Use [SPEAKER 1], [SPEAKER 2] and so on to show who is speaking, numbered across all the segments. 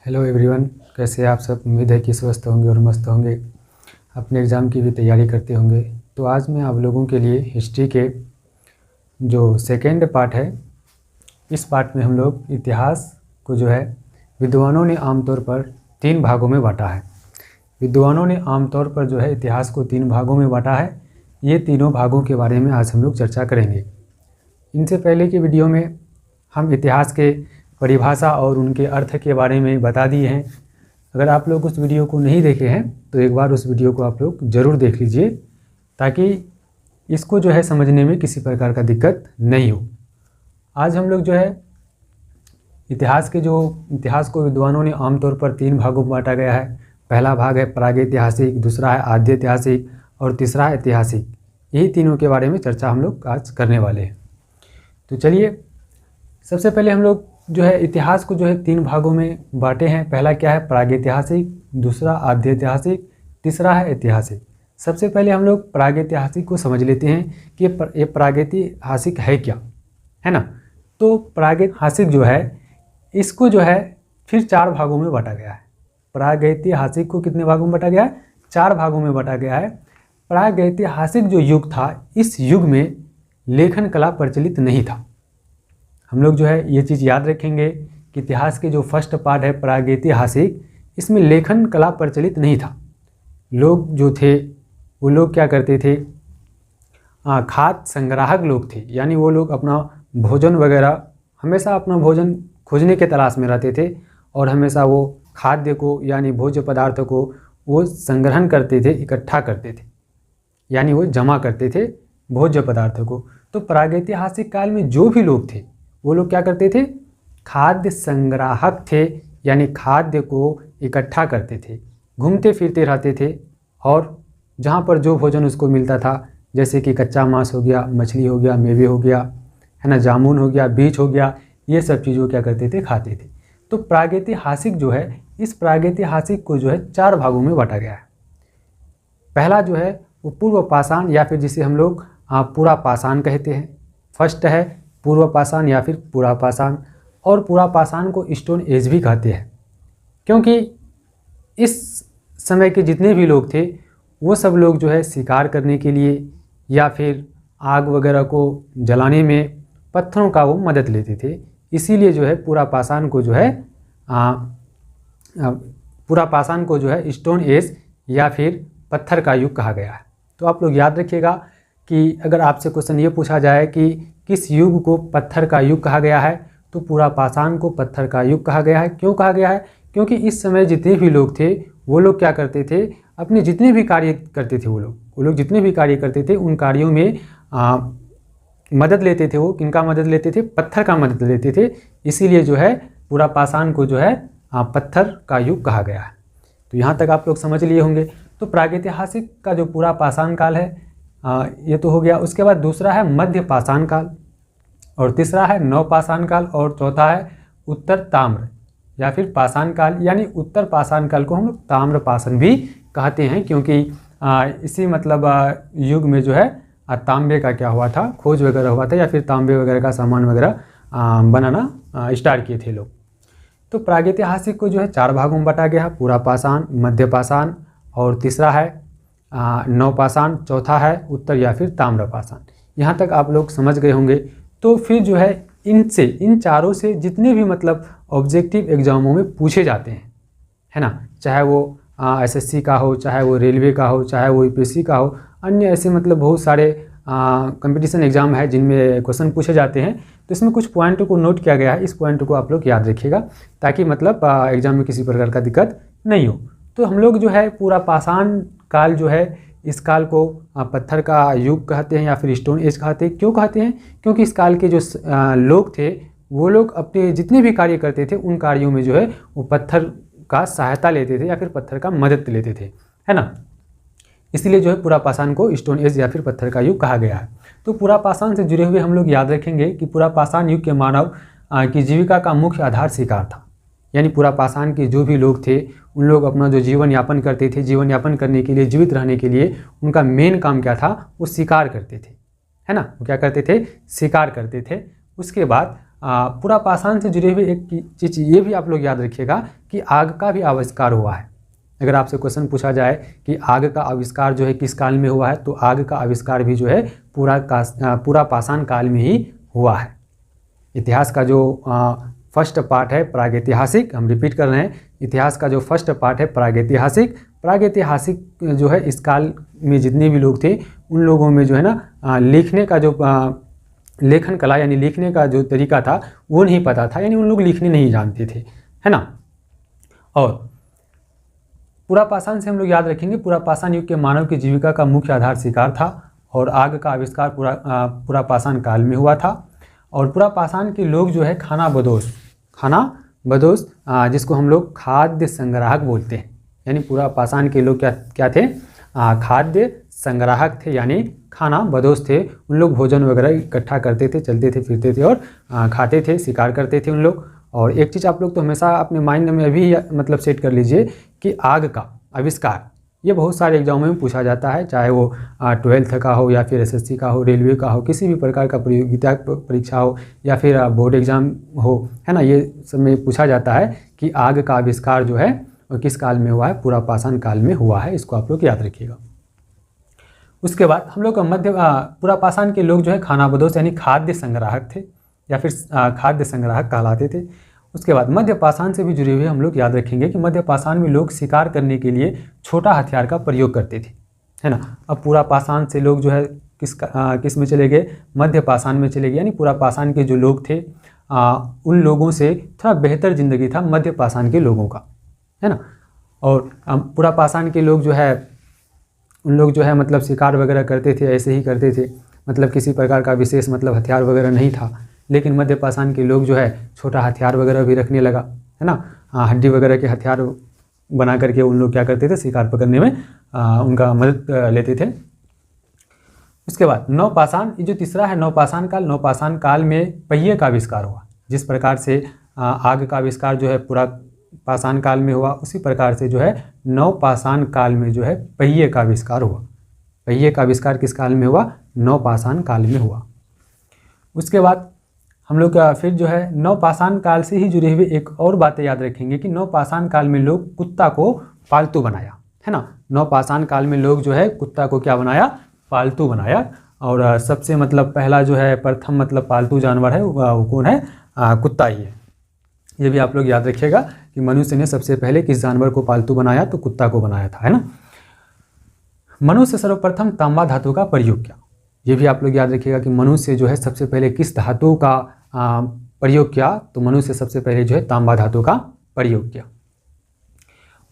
[SPEAKER 1] Hello everyone, कैसे हैं आप सब। उम्मीद है कि स्वस्थ होंगे और मस्त होंगे, अपने एग्ज़ाम की भी तैयारी करते होंगे। तो आज मैं आप लोगों के लिए हिस्ट्री के जो सेकेंड पार्ट है, इस पार्ट में हम लोग इतिहास को जो है विद्वानों ने आमतौर पर 3 भागों में बांटा है। विद्वानों ने आमतौर पर जो है इतिहास को 3 भागों में बांटा है। ये तीनों भागों के बारे में आज हम लोग चर्चा करेंगे। इनसे पहले की वीडियो में हम इतिहास के परिभाषा और उनके अर्थ के बारे में बता दिए हैं। अगर आप लोग उस वीडियो को नहीं देखे हैं तो एक बार उस वीडियो को आप लोग ज़रूर देख लीजिए, ताकि इसको जो है समझने में किसी प्रकार का दिक्कत नहीं हो। आज हम लोग जो है इतिहास को विद्वानों ने आमतौर पर 3 भागों में बांटा गया है। पहला भाग है प्रागैतिहासिक, दूसरा है आद्य ऐतिहासिक और तीसरा है ऐतिहासिक। यही तीनों के बारे में चर्चा हम लोग आज करने वाले हैं। तो चलिए, सबसे पहले हम लोग जो है इतिहास को जो है 3 भागों में बांटे हैं। पहला क्या है, प्रागैतिहासिक, दूसरा आद्य ऐतिहासिक, तीसरा है ऐतिहासिक। सबसे पहले हम लोग प्रागैतिहासिक को समझ लेते हैं कि ये प्रागैतिहासिक है क्या, है ना। तो प्रागैतिहासिक जो है इसको जो है फिर 4 भागों में बांटा गया है। प्रागैतिहासिक को कितने भागों में बांटा गया है? 4 भागों में बांटा गया है। प्रागैतिहासिक जो युग था, इस युग में लेखन कला प्रचलित नहीं था। हम लोग जो है ये चीज़ याद रखेंगे कि इतिहास के जो फर्स्ट पार्ट है प्रागैतिहासिक, इसमें लेखन कला प्रचलित नहीं था। लोग जो थे वो लोग क्या करते थे, खाद्य संग्राहक लोग थे। यानी वो लोग अपना भोजन वगैरह हमेशा अपना भोजन खोजने के तलाश में रहते थे और हमेशा वो खाद्य को यानी भोज्य पदार्थ को वो संग्रहण करते थे, इकट्ठा करते थे, यानी वो जमा करते थे भोज्य पदार्थ को। तो प्रागैतिहासिक काल में जो भी लोग थे वो लोग क्या करते थे, खाद्य संग्राहक थे, यानी खाद्य को इकट्ठा करते थे, घूमते फिरते रहते थे और जहाँ पर जो भोजन उसको मिलता था, जैसे कि कच्चा मांस हो गया, मछली हो गया, मेवे हो गया, है ना, जामुन हो गया, बीज हो गया, ये सब चीज़ों क्या करते थे, खाते थे। तो प्रागैतिहासिक जो है, इस प्रागैतिहासिक को जो है 4 भागों में बांटा गया है। पहला जो है वो पूर्व पाषाण या फिर जिसे हम लोग पुरा पाषाण कहते हैं। फर्स्ट है पूर्व पाषाण या फिर पुरा पाषाण, और पुरा पाषाण को स्टोन एज भी कहते हैं, क्योंकि इस समय के जितने भी लोग थे वो सब लोग जो है शिकार करने के लिए या फिर आग वगैरह को जलाने में पत्थरों का वो मदद लेते थे। इसीलिए जो है पुरा पाषाण को जो है स्टोन एज या फिर पत्थर का युग कहा गया है। तो आप लोग याद रखिएगा कि अगर आपसे क्वेश्चन ये पूछा जाए कि किस युग को पत्थर का युग कहा गया है, तो पुरा पाषाण को पत्थर का युग कहा गया है। क्यों कहा गया है? क्योंकि इस समय जितने भी लोग थे वो लोग क्या करते थे, अपने जितने भी कार्य करते थे, वो लोग जितने भी कार्य करते थे उन कार्यों में मदद लेते थे। वो किनका मदद लेते थे? पत्थर का मदद लेते थे। इसीलिए जो है पुरा पाषाण को जो है पत्थर का युग कहा गया है। तो यहाँ तक आप लोग समझ लिए होंगे। तो प्रागैतिहासिक का जो पुरा पाषाण काल है ये तो हो गया। उसके बाद दूसरा है मध्य पाषाण काल, और तीसरा है नवपाषाण काल, और चौथा है उत्तर ताम्र या फिर पाषाण काल। यानी उत्तर पाषाण काल को हम लोग ताम्र पाषाण भी कहते हैं, क्योंकि इसी मतलब युग में जो है तांबे का क्या हुआ था, खोज वगैरह हुआ था, या फिर तांबे वगैरह का सामान वगैरह बनाना स्टार्ट किए थे लोग। तो प्रागैतिहासिक को जो है 4 भागों में बांटा गया है, पुरा पाषाण, मध्य पाषाण, और तीसरा है नवपाषाण, चौथा है उत्तर या फिर ताम्र पाषाण। यहाँ तक आप लोग समझ गए होंगे। तो फिर जो है इन चारों से जितने भी मतलब ऑब्जेक्टिव एग्जामों में पूछे जाते हैं, है ना, चाहे वो एसएससी का हो, चाहे वो रेलवे का हो, चाहे वो यूपीएससी का हो, अन्य ऐसे मतलब बहुत सारे कंपटीशन एग्जाम है जिनमें क्वेश्चन पूछे जाते हैं। तो इसमें कुछ पॉइंट को नोट किया गया है, इस पॉइंट को आप लोग याद रखिएगा, ताकि मतलब एग्जाम में किसी प्रकार का दिक्कत नहीं हो। तो हम लोग जो है पूरा पाषाण काल जो है, इस काल को पत्थर का युग कहते हैं या फिर स्टोन एज कहते हैं। क्यों कहते हैं? क्योंकि इस काल के जो लोग थे वो लोग अपने जितने भी कार्य करते थे उन कार्यों में जो है वो पत्थर का सहायता लेते थे या फिर पत्थर का मदद लेते थे, है ना। इसलिए जो है पुरा पाषाण को स्टोन एज या फिर पत्थर का युग कहा गया है। तो पुरा पाषाण से जुड़े हुए हम लोग याद रखेंगे कि पुरा पाषाण युग के मानव की जीविका का मुख्य आधार शिकार था। यानी पुरा पाषाण के जो भी लोग थे उन लोग अपना जो जीवन यापन करते थे, जीवन यापन करने के लिए, जीवित रहने के लिए उनका मेन काम क्या था, वो शिकार करते थे, है ना। वो क्या करते थे? शिकार करते थे। उसके बाद पुरापाषाण से जुड़े हुए एक चीज़ ये भी आप लोग याद रखिएगा कि आग का भी आविष्कार हुआ है। अगर आपसे क्वेश्चन पूछा जाए कि आग का आविष्कार जो है किस काल में हुआ है, तो आग का आविष्कार भी जो है पुरापाषाण काल में ही हुआ है। इतिहास का जो फर्स्ट पार्ट है प्रागैतिहासिक, हम रिपीट कर रहे हैं, इतिहास का जो फर्स्ट पार्ट है प्रागैतिहासिक। प्रागैतिहासिक जो है इस काल में जितने भी लोग थे उन लोगों में जो है ना लिखने का जो लेखन कला यानी लिखने का जो तरीका था वो नहीं पता था, यानी उन लोग लिखने नहीं जानते थे, है ना। और पुरापाषाण से हम लोग याद रखेंगे, पुरापाषाण युग के मानव की जीविका का मुख्य आधार शिकार था और आग का आविष्कार पुरापाषाण काल में हुआ था। और पुरापाषाण के लोग जो है खाना बदोश जिसको हम लोग खाद्य संग्राहक बोलते हैं, यानी पुरापाषाण के लोग क्या थे, खाद्य संग्राहक थे, यानी खाना बदोश थे। उन लोग भोजन वगैरह इकट्ठा करते थे, चलते थे, फिरते थे और खाते थे, शिकार करते थे उन लोग। और एक चीज़ आप लोग तो हमेशा अपने माइंड में अभी मतलब सेट कर लीजिए कि आग का आविष्कार ये बहुत सारे एग्जामों में पूछा जाता है, चाहे वो 12th का हो या फिर SSC का हो, रेलवे का हो, किसी भी प्रकार का प्रतियोगिता परीक्षा हो या फिर बोर्ड एग्जाम हो, है ना, ये सब में पूछा जाता है कि आग का आविष्कार जो है वो किस काल में हुआ है, पुरापाषाण काल में हुआ है। इसको आप लोग याद रखिएगा। उसके बाद हम लोग पुरापाषाण के लोग जो है खानाबदोश यानी खाद्य संग्राहक थे या फिर खाद्य संग्राहक कहलाते थे। उसके बाद मध्यपाषाण से भी जुड़े हुए हम लोग याद रखेंगे कि मध्यपाषाण में लोग शिकार करने के लिए छोटा हथियार का प्रयोग करते थे, है ना। अब पुरापाषाण से लोग जो है किस में चले गए, मध्यपाषाण में चले गए, यानी पुरापाषाण के जो लोग थे उन लोगों से थोड़ा बेहतर ज़िंदगी था मध्यपाषाण के लोगों का, है ना। और पुरापाषाण के लोग जो है उन लोग जो है मतलब शिकार वगैरह करते थे, ऐसे ही करते थे, मतलब किसी प्रकार का विशेष मतलब हथियार वगैरह नहीं था। लेकिन मध्यपाषाण के लोग जो है छोटा हथियार वगैरह भी रखने लगा, है ना। हड्डी वगैरह के हथियार बना करके उन लोग क्या करते थे, शिकार पकड़ने में उनका मदद लेते थे। उसके बाद नवपाषाण, ये जो तीसरा है नवपाषाण काल, नवपाषाण काल में पहिए का आविष्कार हुआ। जिस प्रकार से आग का आविष्कार जो है पुरापाषाण काल में हुआ, उसी प्रकार से जो है नवपाषाण काल में जो है पहिए का आविष्कार हुआ। पहिए का आविष्कार किस काल में हुआ, नवपाषाण काल में हुआ। उसके बाद हम लोग फिर जो है नवपाषाण काल से ही जुड़े हुए एक और बातें याद रखेंगे कि नवपाषाण काल में लोग कुत्ता को पालतू बनाया, है ना। नवपाषाण काल में लोग जो है कुत्ता को क्या बनाया, पालतू बनाया। और सबसे मतलब पहला जो है प्रथम मतलब पालतू जानवर है वो कौन है, कुत्ता ही है। ये भी आप लोग याद रखिएगा कि मनुष्य ने सबसे पहले किस जानवर को पालतू बनाया, तो कुत्ता को बनाया था, है ना। मनुष्य सर्वप्रथम तांबा धातु का प्रयोग किया। ये भी आप लोग याद रखिएगा कि मनुष्य जो है सबसे पहले किस धातु का प्रयोग किया, तो मनुष्य सबसे पहले जो है तांबा धातु का प्रयोग किया।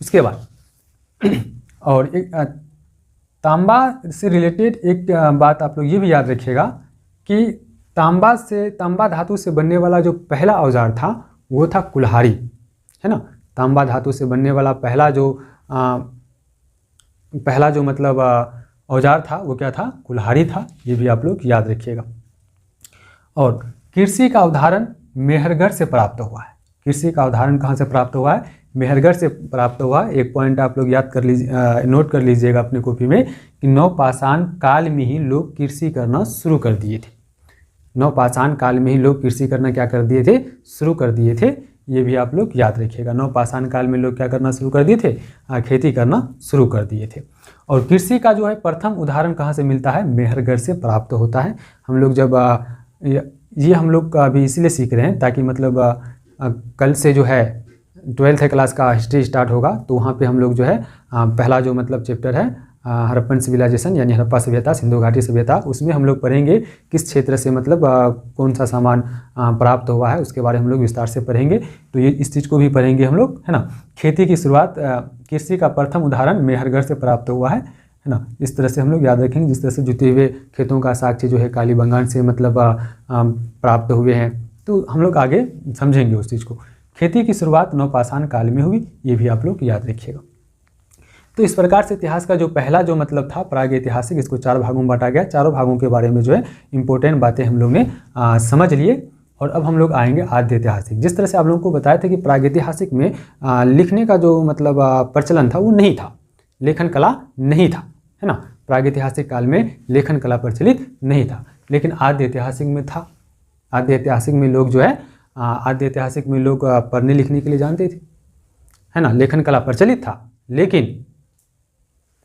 [SPEAKER 1] उसके बाद और एक तांबा से रिलेटेड एक बात आप लोग ये भी याद रखिएगा कि तांबा धातु से बनने वाला जो पहला औजार था वो था कुल्हाड़ी, है ना। तांबा धातु से बनने वाला पहला जो मतलब औजार था वो क्या था, कुल्हाड़ी था। ये भी आप लोग याद रखिएगा। और कृषि का अवधारण मेहरगढ़ से प्राप्त हुआ है। कृषि का अवधारण कहाँ से प्राप्त हुआ है, मेहरगढ़ से प्राप्त हुआ है। एक पॉइंट आप लोग याद कर लीजिए, नोट कर लीजिएगा अपनी कॉपी में कि नवपाषाण काल में ही लोग कृषि करना शुरू कर दिए थे। नवपाषाण काल में ही लोग कृषि करना क्या कर दिए थे, शुरू कर दिए थे। ये भी आप लोग याद रखिएगा। नवपाषाण काल में लोग क्या करना शुरू कर दिए थे, खेती करना शुरू कर दिए थे। और कृषि का जो है प्रथम उदाहरण कहाँ से मिलता है, मेहरगढ़ से प्राप्त होता है। हम लोग जब ये हम लोग अभी इसीलिए सीख रहे हैं ताकि मतलब कल से जो है 12th क्लास का हिस्ट्री स्टार्ट होगा, तो वहाँ पे हम लोग जो है पहला जो मतलब चैप्टर है हड़प्पन सिविलाइजेशन यानी हड़प्पा सभ्यता, सिंधु घाटी सभ्यता, उसमें हम लोग पढ़ेंगे किस क्षेत्र से मतलब कौन सा सामान प्राप्त हुआ है, उसके बारे में हम लोग विस्तार से पढ़ेंगे। तो ये इस चीज़ को भी पढ़ेंगे हम लोग, है ना। खेती की शुरुआत कृषि का प्रथम उदाहरण मेहरगढ़ से प्राप्त हुआ है ना। इस तरह से हम लोग याद रखेंगे, जिस तरह से जुते हुए खेतों का साक्ष्य जो है कालीबंगान से मतलब प्राप्त हुए हैं। तो हम लोग आगे समझेंगे उस चीज़ को। खेती की शुरुआत नवपाषाण काल में हुई, ये भी आप लोग याद रखिएगा। तो इस प्रकार से इतिहास का जो पहला जो मतलब था प्रागैतिहासिक, इसको 4 भागों में बांटा गया। चारों भागों के बारे में जो है इंपॉर्टेंट बातें हम लोग ने समझ लिए। और अब हम लोग आएंगे आद्य ऐतिहासिक। जिस तरह से आप लोगों को बताया था कि प्रागैतिहासिक में लिखने का जो मतलब प्रचलन था वो नहीं था, लेखन कला नहीं था, है ना। प्रागैतिहासिक काल में लेखन कला प्रचलित नहीं था, लेकिन आद्य ऐतिहासिक में था। आद्य ऐतिहासिक में लोग जो है आद्य ऐतिहासिक में लोग पढ़ने लिखने के लिए जानते थे, है ना, लेखन कला प्रचलित था, लेकिन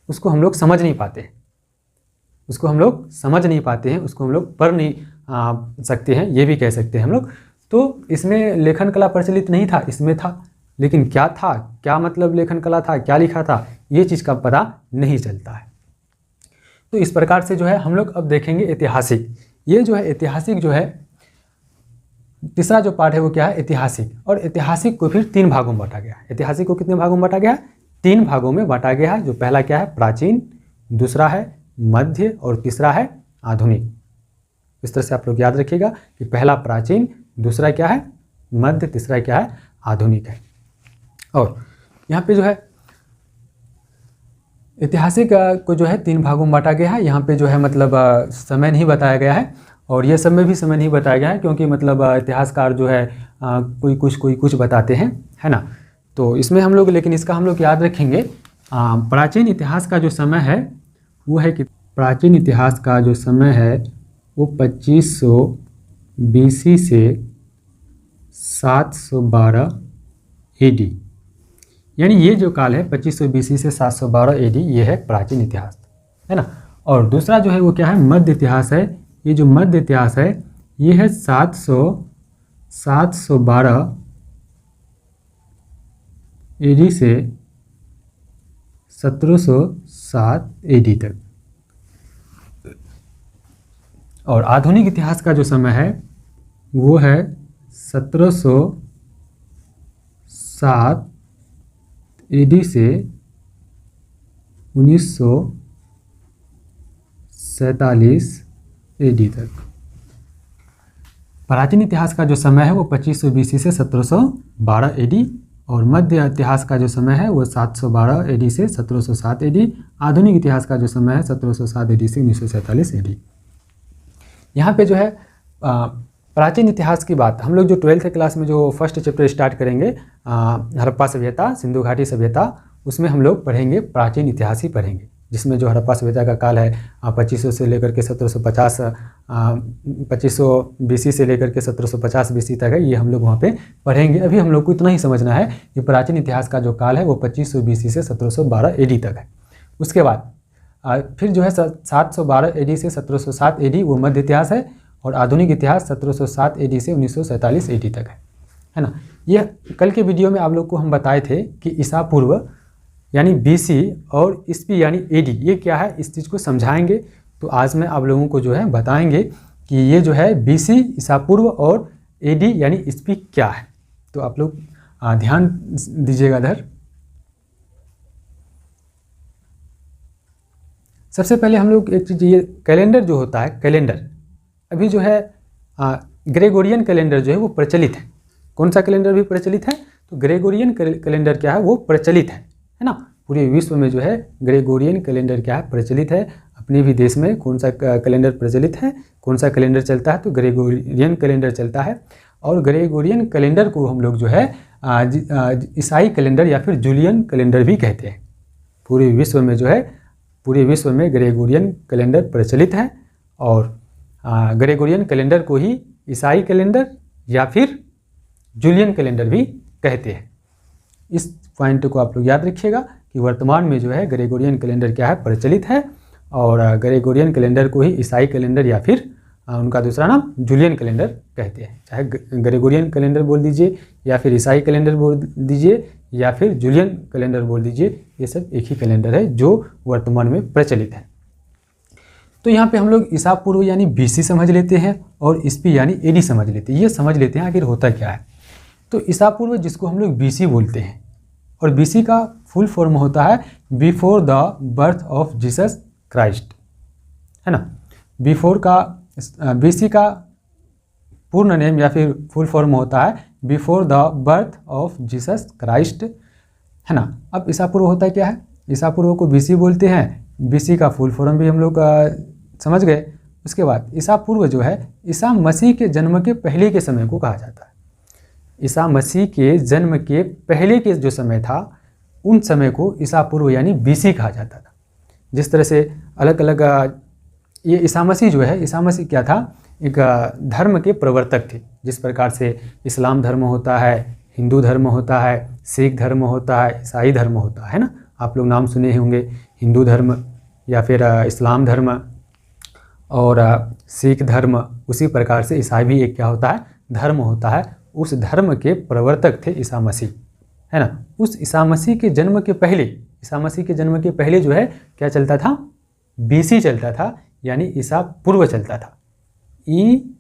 [SPEAKER 1] उसको हम लोग समझ नहीं पाते हैं, उसको हम लोग पढ़ नहीं सकते हैं, ये भी कह सकते हैं हम लोग। तो इसमें लेखन कला प्रचलित नहीं था, इसमें था, लेकिन क्या था, क्या मतलब लेखन कला था, क्या लिखा था, ये चीज़ का पता नहीं चलता है। तो इस प्रकार से जो है हम लोग अब देखेंगे ऐतिहासिक। ये जो है ऐतिहासिक जो है तीसरा जो पार्ट है वो क्या है, ऐतिहासिक। और ऐतिहासिक को फिर 3 भागों में बांटा गया है। ऐतिहासिक को कितने भागों में बांटा गया है? 3 भागों में बांटा गया है। जो पहला क्या है, प्राचीन, दूसरा है मध्य और तीसरा है आधुनिक। इस तरह से आप लोग याद रखिएगा कि पहला प्राचीन, दूसरा क्या है मध्य, तीसरा क्या है आधुनिक है। और यहाँ पे जो है ऐतिहासिक को जो है 3 भागों में बांटा गया है। यहाँ पे जो है मतलब समय नहीं बताया गया है, और ये सब में भी समय नहीं बताया गया है, क्योंकि मतलब इतिहासकार जो है कोई कुछ बताते हैं, है ना। तो इसमें हम लोग, लेकिन इसका हम लोग याद रखेंगे, प्राचीन इतिहास का जो समय है वो है कि प्राचीन इतिहास का जो समय है वो 2500 BC से 712 AD, यानी ये जो काल है 2500 BC से 712 AD, ये है प्राचीन इतिहास, है ना। और दूसरा जो है वो क्या है, मध्य इतिहास है। ये जो मध्य इतिहास है ये है 712 AD से 1707 AD तक। और आधुनिक इतिहास का जो समय है वो है 1707 AD से 1947 AD तक। प्राचीन इतिहास का जो समय है वो 2500 BC से 1712 AD, और मध्य इतिहास का जो समय है वो 712 AD से 1707 AD। आधुनिक इतिहास का जो समय है 1707 AD से 1947 AD। यहाँ पे जो है प्राचीन इतिहास की बात हम लोग जो 12th क्लास में जो फर्स्ट चैप्टर स्टार्ट करेंगे, हड़प्पा सभ्यता, सिंधु घाटी सभ्यता, उसमें हम लोग पढ़ेंगे प्राचीन इतिहास ही पढ़ेंगे, जिसमें जो हड़प्पा सभ्यता का काल है 2500 से लेकर के 1750 2500 BC से लेकर के 1750 BC तक है, ये हम लोग वहाँ पे पढ़ेंगे। अभी हम लोग को इतना ही समझना है कि प्राचीन इतिहास का जो काल है वो 2500 BC से 1712 AD तक है। उसके बाद फिर जो है 712 AD से 1707 AD वो मध्य इतिहास है, और आधुनिक इतिहास 1707 AD से 1947 AD तक है ना। यह कल के वीडियो में आप लोग को हम बताए थे कि ईसा पूर्व यानी BC और ईस्वी यानी AD ये क्या है, इस चीज़ को समझाएंगे। तो आज मैं आप लोगों को जो है बताएंगे कि ये जो है BC ईसा पूर्व और AD यानी ईस्वी क्या है। तो आप लोग ध्यान दीजिएगा इधर। सबसे पहले हम लोग एक चीज़, ये कैलेंडर जो होता है, कैलेंडर अभी जो है ग्रेगोरियन कैलेंडर जो है वो प्रचलित है। कौन सा कैलेंडर भी प्रचलित है? तो ग्रेगोरियन कैलेंडर क्या है, वो प्रचलित है ना। पूरे विश्व में जो है ग्रेगोरियन कैलेंडर क्या है, प्रचलित है। अपने भी देश में कौन सा कैलेंडर प्रचलित है, कौन सा कैलेंडर चलता है? तो ग्रेगोरियन कैलेंडर चलता है। और ग्रेगोरियन कैलेंडर को हम लोग जो है ईसाई कैलेंडर या फिर जूलियन कैलेंडर भी कहते हैं। पूरे विश्व में जो है, पूरे विश्व में ग्रेगोरियन कैलेंडर प्रचलित है, और ग्रेगोरियन कैलेंडर को ही ईसाई कैलेंडर या फिर जूलियन कैलेंडर भी कहते हैं। इस पॉइंट को आप लोग याद रखिएगा कि वर्तमान में जो है ग्रेगोरियन कैलेंडर क्या है, प्रचलित है, और ग्रेगोरियन कैलेंडर को ही ईसाई कैलेंडर या फिर उनका दूसरा नाम जूलियन कैलेंडर कहते हैं। चाहे ग्रेगोरियन कैलेंडर बोल दीजिए या फिर ईसाई कैलेंडर बोल दीजिए या फिर जूलियन कैलेंडर बोल दीजिए, ये सब एक ही कैलेंडर है जो वर्तमान में प्रचलित है। तो यहाँ पे हम लोग ईसा पूर्व यानी BC समझ लेते हैं और ईस्वी यानी AD समझ लेते हैं। ये समझ लेते हैं आखिर होता क्या है। तो ईसा पूर्व जिसको हम लोग BC बोलते हैं, और BC का फुल फॉर्म होता है before the birth of Jesus Christ, है ना। BC का पूर्ण नेम या फिर फुल फॉर्म होता है before the birth of Jesus Christ, है ना। अब ईसा पूर्व होता है क्या है? ईसा पूर्व को BC बोलते हैं। BC का फुल फॉर्म भी हम लोग समझ गए। उसके बाद ईसा पूर्व जो है ईसा मसीह के जन्म के पहले के समय को कहा जाता है। ईसा मसीह के जन्म के पहले के जो समय था उन समय को ईसा पूर्व यानी BC कहा जाता था। जिस तरह से अलग अलग ये ईसा मसीह जो है, ईसा मसीह क्या था, एक धर्म के प्रवर्तक थे। जिस प्रकार से इस्लाम धर्म होता है, हिंदू धर्म होता है, सिख धर्म होता है, ईसाई धर्म होता है ना, आप लोग नाम सुने होंगे, हिंदू धर्म या फिर इस्लाम धर्म और सिख धर्म। उसी प्रकार से ईसाई भी एक क्या होता है, धर्म होता है। उस धर्म के प्रवर्तक थे ईसा मसीह, है ना। उस ईसा मसीह के जन्म के पहले, ईसा मसीह के जन्म के पहले जो है क्या चलता था, BC चलता था, यानी ईसा पूर्व चलता था। ई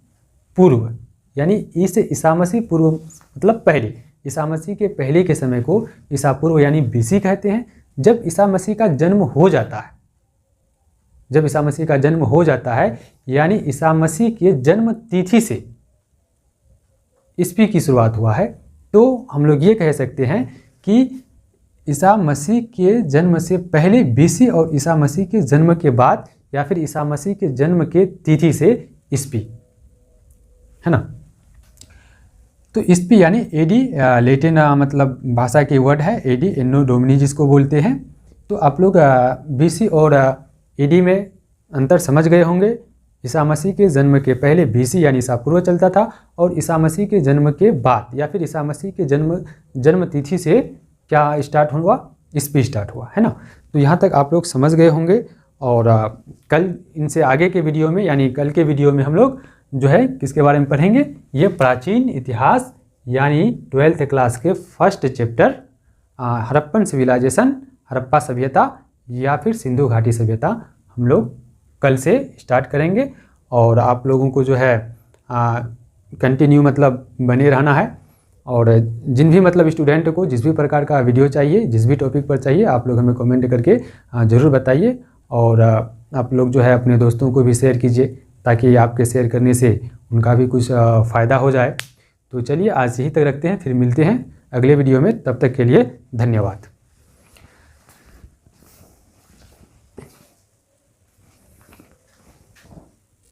[SPEAKER 1] पूर्व यानी ई से ईसा मसीह पूर्व मतलब पहले, ईसा मसीह के पहले के समय को ईसा पूर्व यानी BC कहते हैं। जब ईसा मसीह का जन्म हो जाता है, जब ईसा मसीह का जन्म हो जाता है, यानी ईसा मसीह के जन्म तिथि से ईस्वी की शुरुआत हुआ है, तो हम लोग ये कह सकते हैं कि ईसा मसीह के जन्म से पहले BC और ईसा मसीह के जन्म के बाद या फिर ईसा मसीह के जन्म के तिथि से ईस्वी, है ना। तो ईस्वी यानी AD लैटिन मतलब भाषा की वर्ड है, AD एनो डोमिनी जिसको बोलते हैं। तो आप लोग BC और AD में अंतर समझ गए होंगे। ईसा मसीह के जन्म के पहले BC यानी ईसा पूर्व चलता था, और ईसा मसीह के जन्म के बाद या फिर ईसा मसीह के जन्म तिथि से क्या स्टार्ट हुआ, ईस्वी स्टार्ट हुआ, है ना। तो यहाँ तक आप लोग समझ गए होंगे। और कल इनसे आगे के वीडियो में यानी कल के वीडियो में हम लोग जो है किसके बारे में पढ़ेंगे, ये प्राचीन इतिहास यानी 12th क्लास के first chapter Harappan civilization, Harappa सभ्यता या फिर सिंधु घाटी सभ्यता हम लोग कल से स्टार्ट करेंगे। और आप लोगों को जो है कंटिन्यू मतलब बने रहना है। और जिन भी मतलब स्टूडेंट को जिस भी प्रकार का वीडियो चाहिए, जिस भी टॉपिक पर चाहिए, आप लोग हमें कमेंट करके ज़रूर बताइए। और आप लोग जो है अपने दोस्तों को भी शेयर कीजिए, ताकि आपके शेयर करने से उनका भी कुछ फ़ायदा हो जाए। तो चलिए आज यहीं तक रखते हैं, फिर मिलते हैं अगले वीडियो में। तब तक के लिए धन्यवाद।